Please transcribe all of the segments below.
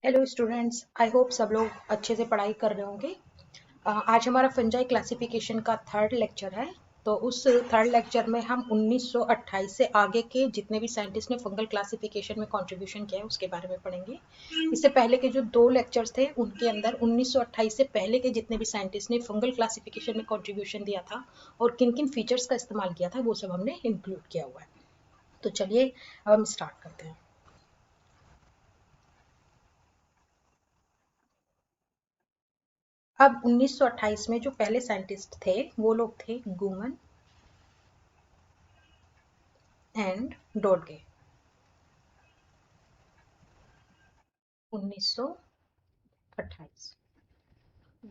Hello students, I hope सब लोग अच्छे से पढ़ाई कर रहे होंगे। आज हमारा फंजाई क्लासिफिकेशन का थर्ड लेक्चर है। तो उस थर्ड लेक्चर में हम 1928 से आगे के जितने भी साइंटिस्ट ने फंगल क्लासिफिकेशन में कंट्रीब्यूशन किया है उसके बारे में पढ़ेंगे। इससे पहले के जो दो लेक्चर्स थे उनके अंदर 1928 से पहले के जितने भी साइंटिस्ट ने फंगल क्लासिफिकेशन में कंट्रीब्यूशन दिया था और किन किन फीचर्स का इस्तेमाल किया था वो सब हमने इंक्लूड किया हुआ है। तो चलिए अब हम स्टार्ट करते हैं। अब 1928 में जो पहले साइंटिस्ट थे वो लोग थे गुमन एंड डोडगे। 1928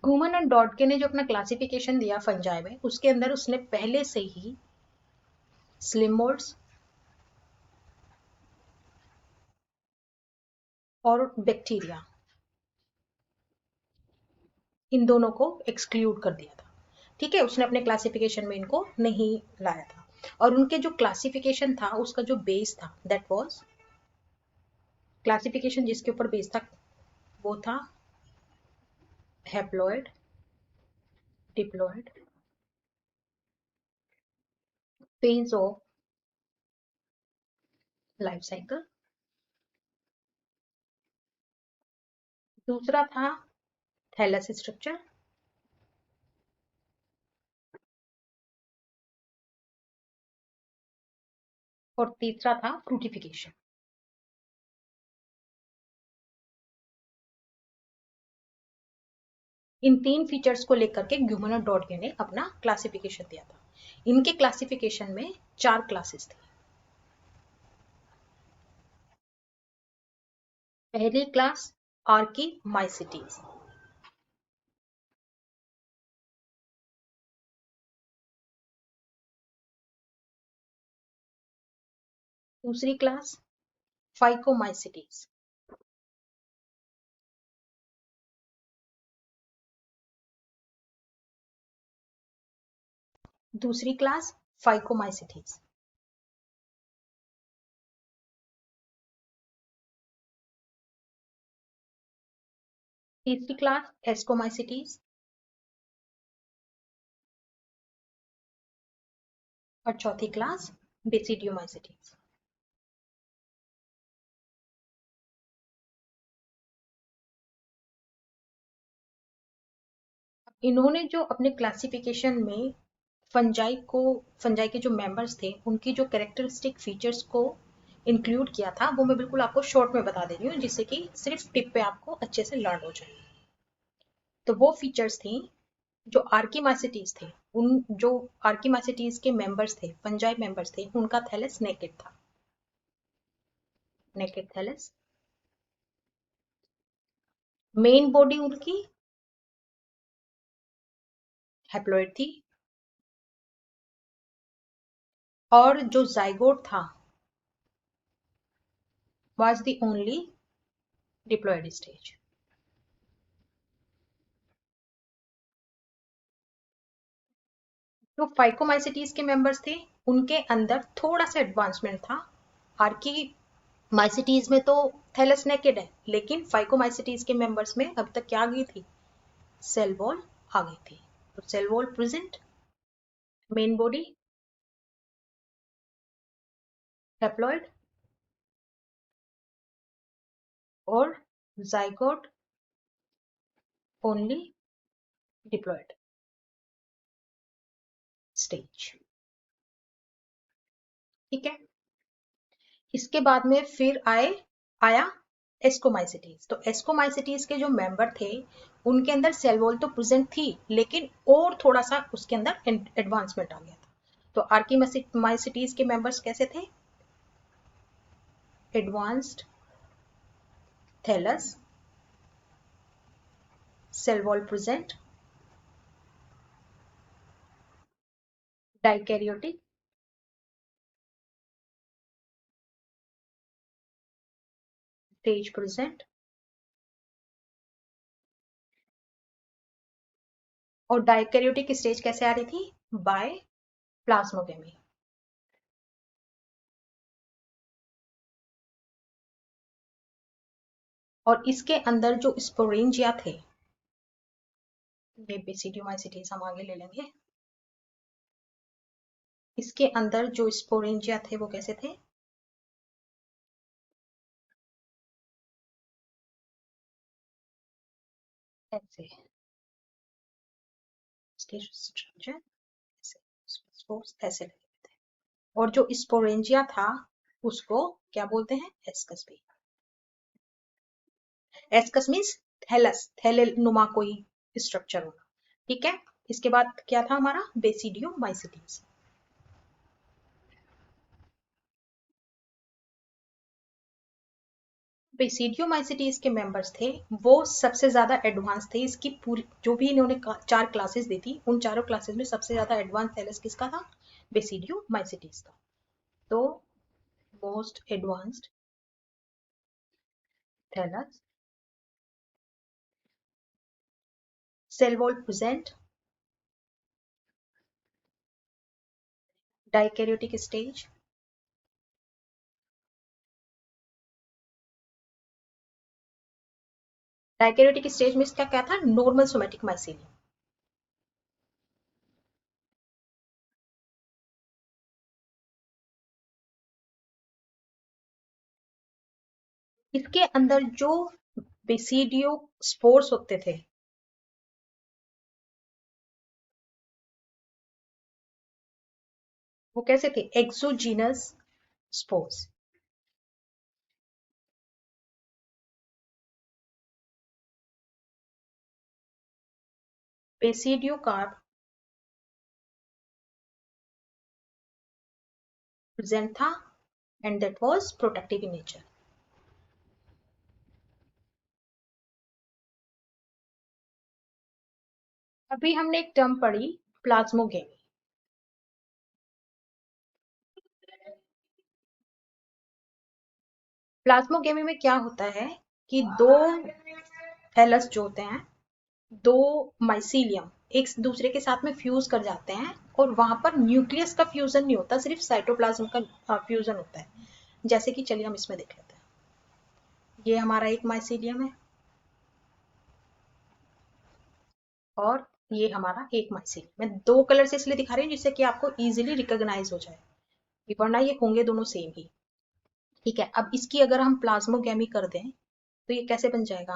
गुमन एंड डॉडके ने जो अपना क्लासिफिकेशन दिया फंजाई में उसके अंदर उसने पहले से ही स्लिम मोल्ड्स और बैक्टीरिया इन दोनों को एक्सक्लूड कर दिया था। ठीक है, उसने अपने क्लासिफिकेशन में इनको नहीं लाया था। और उनके जो क्लासिफिकेशन था उसका जो बेस था दैट वाज क्लासिफिकेशन जिसके ऊपर बेस था वो था haploid, diploid, phase of life cycle. दूसरा था थैलस स्ट्रक्चर और तीसरा था फ्रूटिफिकेशन। इन तीन फीचर्स को लेकर के ग्यूमन और डॉडगे ने अपना क्लासिफिकेशन दिया था। इनके क्लासिफिकेशन में चार क्लासेस थी। पहली क्लास आर्कीमाइसिटीज, दूसरी क्लास फाइकोमाइसिटीज, दूसरी क्लास फाइकोमाइसिटीज, तीसरी क्लास एस्कोमाइसिटीज और चौथी क्लास बेसिडियोमाइसिटीज। इन्होंने जो अपने क्लासिफिकेशन में फंजाई के जो मेंबर्स थे उनकी जो कैरेक्टरिस्टिक फीचर्स को इंक्लूड किया था वो मैं बिल्कुल आपको शॉर्ट में बता दे रही हूँ जिससे कि सिर्फ टिप पे आपको अच्छे से लर्न हो जाए। तो वो फीचर्स थी जो आर्कीमाइसिटीज थे। उन जो आर्कीमाइसिटीज के मेंबर्स थे, फंजाई मेंबर्स थे, उनका थैलस नेकेड था, नेकेड थैलस। मेन बॉडी उनकी हैप्लॉइड थी और जो जाइगोट था was the only diploid stage. जो फाइकोमाइसिटीज के मेंबर्स थे उनके अंदर थोड़ा सा एडवांसमेंट था। आर्की माइसिटीज में तो थैलस नेकेड है लेकिन फाइकोमाइसिटीज के मेंबर्स में अब तक क्या आ गई थी, सेल वॉल आ गई थी। तो cell wall present, main body haploid और जाइगोट ओनली डिप्लॉयड स्टेज। ठीक है, इसके बाद में फिर आया एस्कोमाइसिटीज। तो एस्कोमाइसिटीज के जो मेंबर थे उनके अंदर सेल वॉल तो प्रेजेंट थी लेकिन और थोड़ा सा उसके अंदर एडवांसमेंट आ गया था। तो आर्कीमाइसिटीज के मेंबर्स कैसे थे, advanced thallus, cell wall present, dikaryotic, stage present और डाइकैरियोटिक स्टेज कैसे आ रही थी, बाय प्लाज्मोगेमी। और इसके अंदर जो स्पोरेंजिया थे, ये बेसिडियोमाइसिटीज हम आगे ले लेंगे, इसके अंदर जो स्पोरेंजिया थे वो कैसे थे, ऐसे स्ट्रक्चर, ऐसे स्पोर्स ऐसे लगे थे। और जो स्पोरेंजिया था उसको क्या बोलते हैं, एस्कस भी। एस्कस मीन्स थैलस, थैले नुमा कोई स्ट्रक्चर होना। ठीक है, इसके बाद क्या था हमारा, बेसिडियोमाइसिटीज। बेसिडियोमाइसिटीज के मेंबर्स थे वो सबसे ज्यादा एडवांस थे। इसकी पूरी जो भी इन्होंने चार क्लासेस दी थी, उन चारों क्लासेस में सबसे ज्यादा एडवांस थैलस किसका था, बेसिडियोमाइसिटीज का। तो most advanced thallus, cell wall present, dikaryotic stage, dikaryotic stage में इसका क्या था, नॉर्मल सोमैटिक माइसीलियम। इसके अंदर जो बेसिडियो स्पोर्स होते थे, वो कैसे थे, exogenous spores. Basidiocarp present था and that was protective in nature. अभी हमने एक टर्म पढ़ी, प्लाज्मोगेमी। प्लाज्मोगेमी में क्या होता है कि दो थैलस जो होते हैं, दो माइसीलियम एक दूसरे के साथ में फ्यूज कर जाते हैं, और वहां पर न्यूक्लियस का फ्यूजन नहीं होता, सिर्फ साइटोप्लाज्म का फ्यूजन होता है। जैसे कि चलिए हम इसमें देख लेते हैं। ये हमारा एक माइसीलियम है और ये हमारा एक माइसीलियम। मैं दो कलर से इसलिए दिखा रही हूँ जिससे कि आपको इजीली रिकॉग्नाइज हो जाए, वरना ये होंगे दोनों सेम ही। ठीक है, अब इसकी अगर हम प्लाज्मोगेमी कर दें तो ये कैसे बन जाएगा,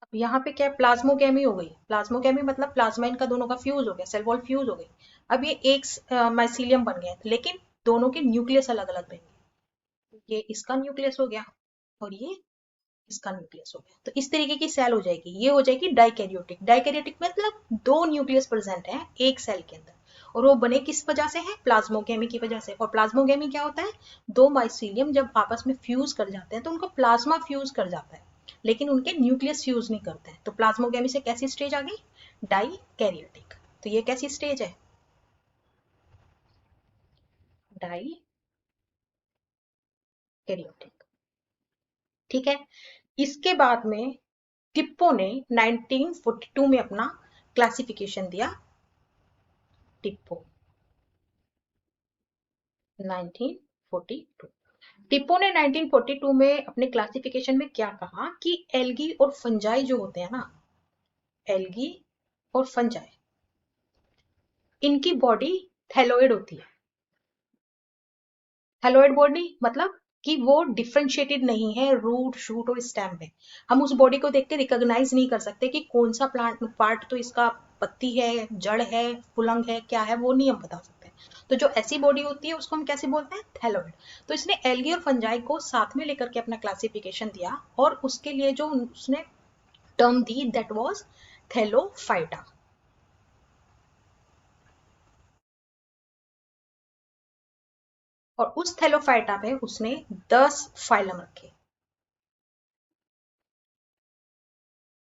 अब यहाँ पे क्या प्लाज्मोगेमी हो गई, प्लाज्मोगेमी मतलब प्लाज्मा इनका दोनों का फ्यूज हो गया, सेल वॉल फ्यूज हो गई। अब ये एक माइसीलियम बन गया, लेकिन दोनों के न्यूक्लियस अलग अलग बनेंगे। ये इसका न्यूक्लियस हो गया और ये इसका न्यूक्लियस हो गया, तो इस तरीके की सेल हो जाएगी। ये हो जाएगी डाइकैरियोटिक। डाइकैरियोटिक मतलब दो न्यूक्लियस प्रेजेंट है एक सेल के अंदर, और वो बने किस वजह से है, प्लाज्मोगेमी की वजह से। और प्लाज्मोगेमी क्या होता है, दो माइसीलियम जब आपस में फ्यूज कर जाते हैं तो उनको प्लाज्मा फ्यूज कर जाता है, लेकिन उनके न्यूक्लियस फ्यूज नहीं करते हैं। तो प्लाज्मोगेमी से कैसी स्टेज आ गई, डाइकैरियोटिक। तो ये कैसी स्टेज है, डाइकैरियोटिक। ठीक है, इसके बाद में टिप्पो ने 1942 में अपना क्लासिफिकेशन दिया। टिप्पो 1942, टिप्पो ने 1942 में अपने क्लासिफिकेशन में क्या कहा कि एल्गी और फंजाई जो होते हैं ना, एल्गी और फंजाई, इनकी बॉडी थैलोइड होती है। थैलोइड बॉडी मतलब कि वो डिफरेंशिएटेड नहीं है रूट शूट और स्टेम में। हम उस बॉडी को देख के रिकॉग्नाइज नहीं कर सकते कि कौन सा प्लांट पार्ट तो इसका पत्ती है, जड़ है, फुलंग है, क्या है, वो नहीं हम बता सकते। तो जो ऐसी बॉडी होती है उसको हम कैसे बोलते हैं, थैलोइड। तो इसने एल्गी और फंजाई को साथ में लेकर के अपना क्लासिफिकेशन दिया, और उसके लिए जो उसने term the that was Thallophyta. और उस थैलोफाइटा में उसने 10 फाइलम रखे।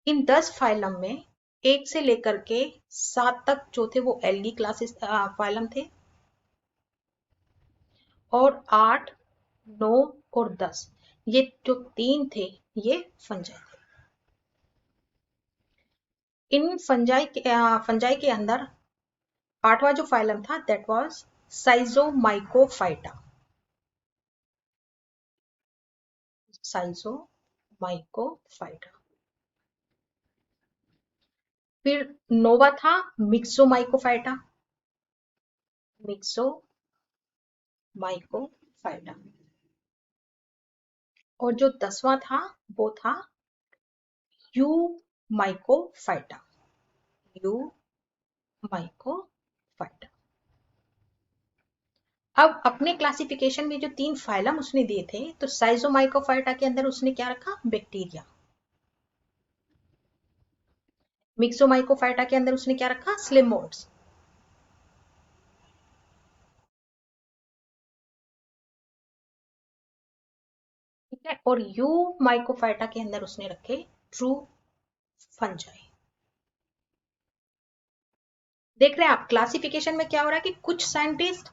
इन 10 फाइलम में एक से लेकर के 7 तक जो थे वो एल्गी क्लासेस फाइलम थे, और 8, 9 और 10 ये जो तीन थे ये फंजाई थे। इन फंजाई के अंदर आठवां जो फाइलम था दैट वाज साइजोमाइकोफाइटा। साइजोमाइकोफाइटा। फिर नोवा था मिक्सोमाइकोफाइटा। मिक्सोमाइकोफाइटा। और जो 10वां था वो था यू माइकोफाइटा। यू माइकोफाइटा। अब अपने क्लासिफिकेशन में जो 3 फाइलम उसने दिए थे तो साइजोमाइकोफाइटा के अंदर उसने क्या रखा? बैक्टीरिया। मिक्सोमाइकोफाइटा के अंदर उसने क्या रखा? Slim modes. ठीक है। और यू माइकोफाइटा के अंदर उसने रखे ट्रू फंजाई। देख रहे हैं आप क्लासिफिकेशन में क्या हो रहा है कि कुछ साइंटिस्ट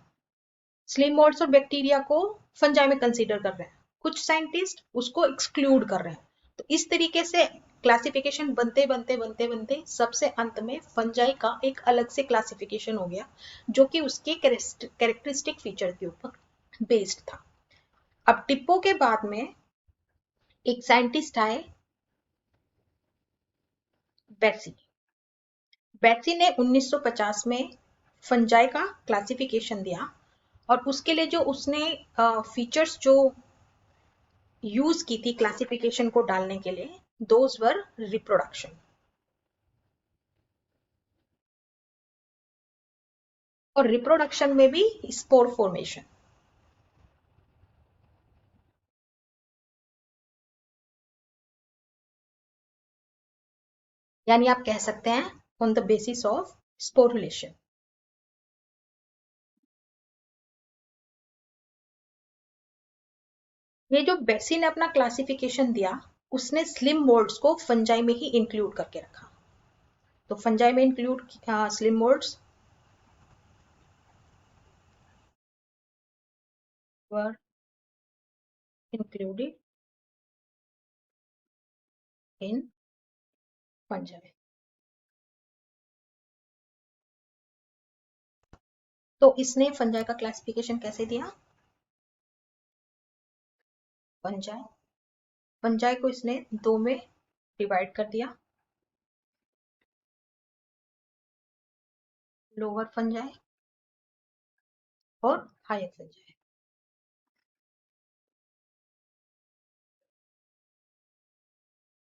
स्लिम मोड्स और बैक्टीरिया को फंजाई में कंसीडर कर रहे हैं, कुछ साइंटिस्ट उसको एक्सक्लूड कर रहे हैं। तो इस तरीके से क्लासिफिकेशन बनते बनते बनते बनते सबसे अंत में फंजाई का एक अलग से क्लासिफिकेशन हो गया जो कि उसके कैरेक्टरिस्टिक फीचर के ऊपर बेस्ड था। अब टिप्पो के बाद में एक साइंटिस्ट आए बेट्सी। बेट्सी ने 1950 में फंजाई का क्लासिफिकेशन दिया और उसके लिए जो उसने फीचर्स जो यूज की थी क्लासिफिकेशन को डालने के लिए, दोज वर रिप्रोडक्शन। और रिप्रोडक्शन में भी स्पोर फॉर्मेशन। यानी आप कह सकते हैं on the basis of sporulation. ये जो बेसी ने अपना क्लासिफिकेशन दिया उसने स्लिम मोल्ड्स को फंजाई में ही इंक्लूड करके रखा। तो फंजाई में include slim moulds were included in fungi. तो इसने फंजाई का क्लासिफिकेशन कैसे दिया? फंजाई फंजाई को इसने दो में डिवाइड कर दिया, लोअर फंजाई और हायर फंजाई।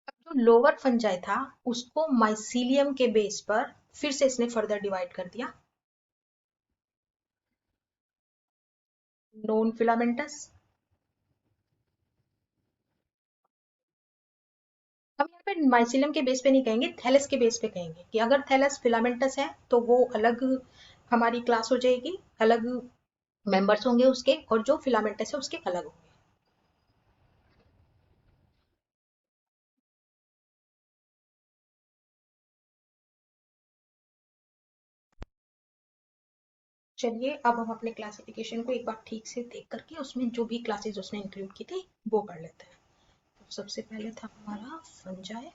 अब जो लोअर फंजाई था उसको माइसीलियम के बेस पर फिर से इसने फर्दर डिवाइड कर दिया, नॉन फिलामेंटस। हम यहाँ पे माइसिलियम के बेस पे नहीं कहेंगे, थैलस के बेस पे कहेंगे कि अगर थैलस फिलामेंटस है तो वो अलग हमारी क्लास हो जाएगी, अलग मेंबर्स होंगे उसके, और जो फिलामेंटस है उसके अलग होंगे। चलिए अब हम अपने क्लासिफिकेशन को एक बार ठीक से देख करके उसमें जो भी क्लासेस उसने इंक्लूड की थी वो कर लेते हैं। तो सबसे पहले था हमारा फंजाई।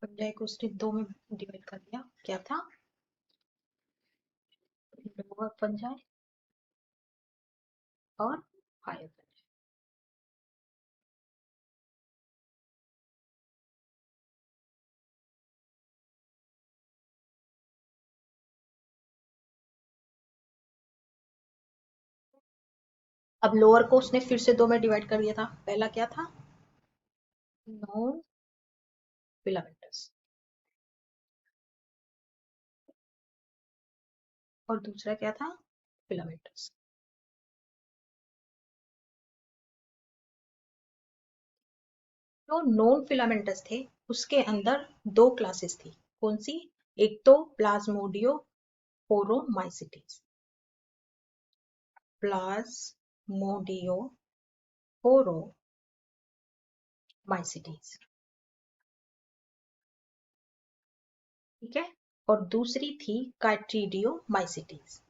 फंजाई को उसने दो में डिवाइड कर दिया, क्या था? लोअर फंजाई और हायर फंजाई। अब लोअर को उसने फिर से दो में डिवाइड कर दिया था, पहला क्या था? Non filamentous. और दूसरा क्या था? फिलामेंटस। जो नॉन फिलामेंटस थे उसके अंदर दो क्लासेस थी, कौन सी? एक तो प्लाज्मोडियो पोरोमाइसिटीज। प्लाज्मोडियो पोरोमाइसिटीज। ठीक है। और दूसरी थी काइट्रीडियोमाइसिटीज।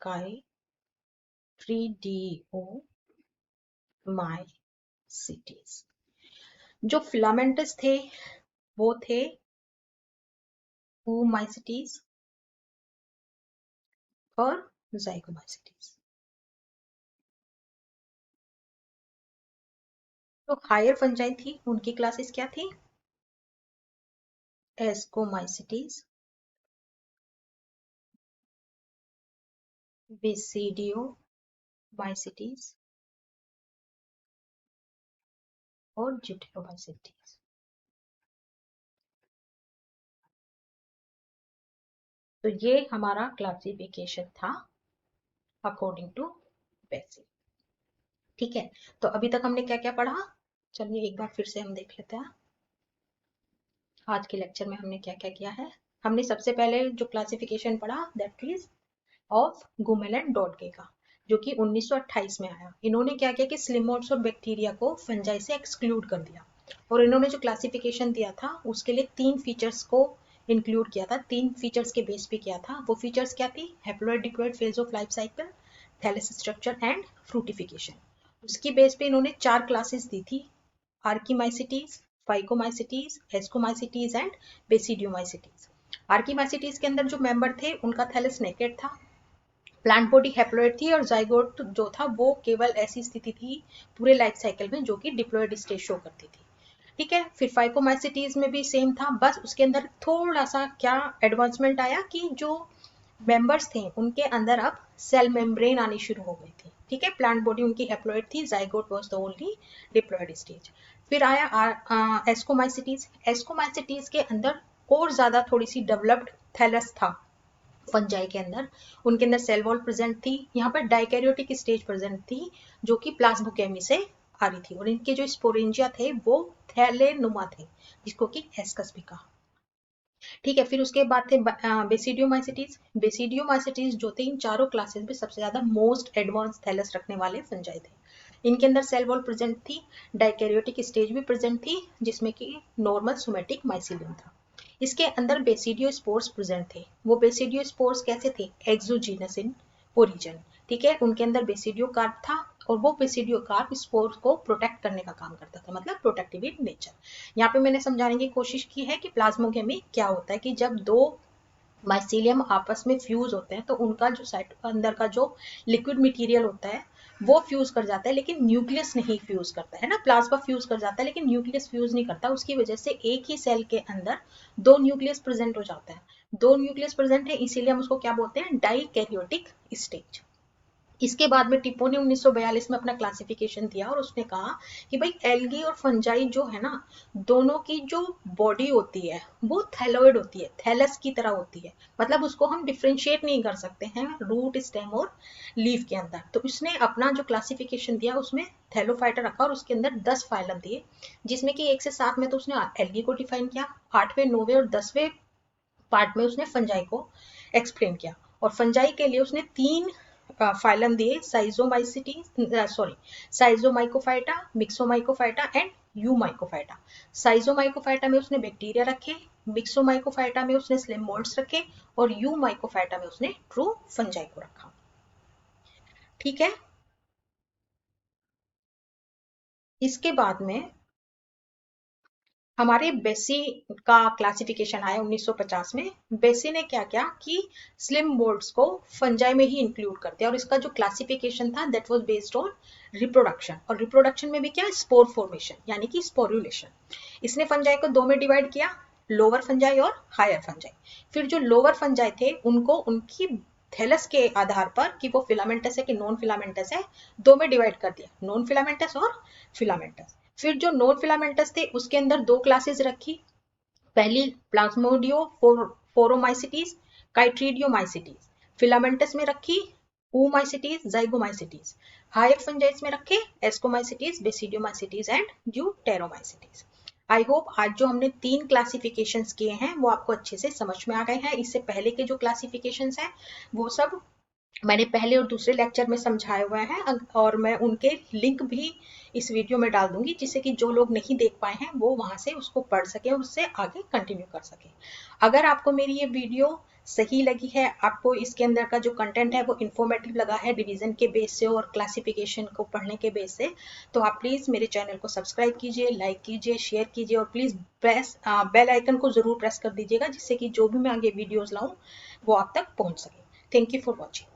काइट्रीडियोमाइसिटीज। जो फिलामेंटस थे वो थे oomacetes और zygomacetes। तो हायर फंजाई थी, उनकी क्लासेस क्या थी? एस्कोमाइसिटीज, बेसिडियोमाइसिटीज और जिटेरोमाइसिटीज। तो ये हमारा क्लासिफिकेशन था अकॉर्डिंग टू बेसिक। ठीक है, तो अभी तक हमने क्या क्या पढ़ा, चलिए एक बार फिर से हम देख लेते हैं आज के लेक्चर में हमने क्या क्या किया है। हमने सबसे पहले जो क्लासिफिकेशन पढ़ा दैट इज ऑफ गुमेल एंड डॉडके का, जो कि 1928 में आया। इन्होंने क्या किया कि स्लिमोड्स और बैक्टीरिया को फंजाई से एक्सक्लूड कर दिया, और इन्होंने जो क्लासिफिकेशन दिया था उसके लिए 3 फीचर्स को इंक्लूड किया था, 3 फीचर्स के बेस पे किया था। वो फीचर्स क्या थी? Haploid diploid phase of life cycle, thallus structure and fructification. उसकी बेस पे इन्होंने 4 क्लासेस दी थी, archimycetes, phycomycetes, ascomycetes and basidiomycetes. Archimycetes के अंदर जो मेंबर थे उनका थैलेस नेकेड था, प्लांट बॉडी हैप्लोइड थी, और जाइगोट जो था वो केवल ऐसी स्थिति थी पूरे लाइफ साइकिल में जो कि डिप्लॉइड स्टेज शो करती थी। ठीक है, फिर फाइकोमाइसिटीज में भी सेम था, बस उसके अंदर थोड़ा सा क्या एडवांसमेंट आया कि जो मेंबर्स थे उनके अंदर अब सेल मेम्ब्रेन आनी शुरू हो गई थी। ठीक है, प्लांट बॉडी उनकी हैप्लोइड थी, zygote was the only diploid stage. फिर आया एस्कोमाइसिटीज। एस्कोमाइसिटीज के अंदर और ज्यादा थोड़ी सी डेवलप्ड थैलस था फंजाई के अंदर, उनके अंदर सेल वॉल प्रेजेंट थी, यहाँ पर डाइकैरियोटिक स्टेज प्रेजेंट थी जो कि प्लाज्मोकेमी से आ रही थी, और इनके जो स्पोरेंजिया थे वो थैलेनुमा थे, जिसको कि एस्कस भी कहा। ठीक है, फिर उसके बाद थे बेसिडियोमाइसिटीज। बेसिडियोमाइसिटीज जो थे इन चारों क्लासेस में सबसे ज्यादा मोस्ट एडवांस थैलस रखने वाले फंजाई थे। इनके अंदर सेल वॉल प्रेजेंट थी, डाइकैरियोटिक स्टेज भी प्रेजेंट थी, जिसमें कि नॉर्मल सोमेटिक माइसिलियम था। इसके अंदर बेसिडियो स्पोर्स प्रेजेंट थे। वो बेसिडियो स्पोर्स कैसे थे? Exogenous in origin. ठीक है, उनके अंदर बेसिडियो कार्प था, और वो बेसिडियो कार्प स्पोर्स को प्रोटेक्ट करने का काम करता था, मतलब प्रोटेक्टिव इन नेचर। यहाँ पे मैंने समझाने की कोशिश की है कि प्लाज्मोकेमी क्या होता है, कि जब दो माइसीलियम आपस में फ्यूज होते हैं तो उनका जो साइट अंदर का जो लिक्विड मटेरियल होता है वो फ्यूज कर जाता है, लेकिन न्यूक्लियस नहीं फ्यूज करता है ना। प्लाज्मा फ्यूज कर जाता है लेकिन न्यूक्लियस फ्यूज नहीं करता, उसकी वजह से एक ही सेल के अंदर 2 न्यूक्लियस प्रेजेंट हो जाता है। 2 न्यूक्लियस प्रेजेंट है, इसीलिए हम उसको क्या बोलते हैं? Dikaryotic stage. इसके बाद में टिप्पो ने 1942 में अपना क्लासिफिकेशन दिया, और उसने कहा कि भाई एल्गी और फंजाई जो है ना, दोनों की जो बॉडी होती है वो थैलोइड होती है, थैलस की तरह होती है, मतलब उसको हम डिफ्रेंशिएट नहीं कर सकते हैं रूट, स्टेम और लीफ के अंदर। तो उसने अपना जो क्लासिफिकेशन दिया उसमें थैलोफाइटा रखा, और उसके अंदर 10 फाइलम दिए, जिसमें कि 1 से 7 में तो उसने एल्गी को डिफाइन किया, 8वें 9वें और 10वें पार्ट में उसने फंजाई को एक्सप्लेन किया। और फंजाई के लिए उसने 3 फाइलम दिए, साइजोमाइकोफाइटा, मिक्सोमाइकोफाइटा एंड यूमाइकोफाइटा। साइजोमाइकोफाइटा में उसने बैक्टीरिया रखे, मिक्सोमाइकोफाइटा में उसने स्लिम मोल्ड्स रखे, और यूमाइकोफाइटा में उसने ट्रू फंजाई को रखा। ठीक है, इसके बाद में हमारे बेसी का क्लासिफिकेशन आया 1950 में। बेसी ने क्या किया कि स्लिम मोल्ड्स को फंजाई में ही इंक्लूड कर दिया, और इसका जो क्लासिफिकेशन था that was based on reproduction, और रिप्रोडक्शन में भी क्या? स्पोर फॉर्मेशन, यानी कि स्पोरुलेशन। इसने फंजाई को 2 में डिवाइड किया, लोअर फंजाई और हायर फंजाई। फिर जो लोअर फंजाई थे उनको उनकी थैलस के आधार पर कि वो फिलामेंटस है कि नॉन फिलामेंटस है, 2 में डिवाइड कर दिया, नॉन फिलामेंटस और फिलामेंटस। फिर जो नॉन फिलामेंटस थे उसके अंदर 2 क्लासेस रखी, पहली प्लाज्मोडियो फोरोमाइसिटीज, काइट्रीडियोमाइसिटीज। फिलामेंटस में रखी oomacetes, zygomacetes। हायर फंजाइस में रखे ascomycetes, basidiomycetes and deuteromycetes. I hope आज जो हमने 3 क्लासिफिकेशंस किए हैं वो आपको अच्छे से समझ में आ गए हैं। इससे पहले के जो क्लासिफिकेशंस हैं वो सब मैंने पहले और दूसरे लेक्चर में समझाया हुआ है, और मैं उनके लिंक भी इस वीडियो में डाल दूंगी, जिससे कि जो लोग नहीं देख पाए हैं वो वहां से उसको पढ़ सके और उससे आगे कंटिन्यू कर सके। अगर आपको मेरी ये वीडियो सही लगी है, आपको इसके अंदर का जो कंटेंट है वो इन्फॉर्मेटिव लगा है डिवीजन के बेस से और क्लासिफिकेशन को पढ़ने के बेस से, तो आप प्लीज मेरे चैनल को सब्सक्राइब कीजिए, लाइक कीजिए, शेयर कीजिए, और प्लीज बेल आइकन को जरूर प्रेस कर दीजिएगा, जिससे कि जो भी मैं आगे वीडियोज लाऊं वो आप तक पहुंच सके। Thank you for watching.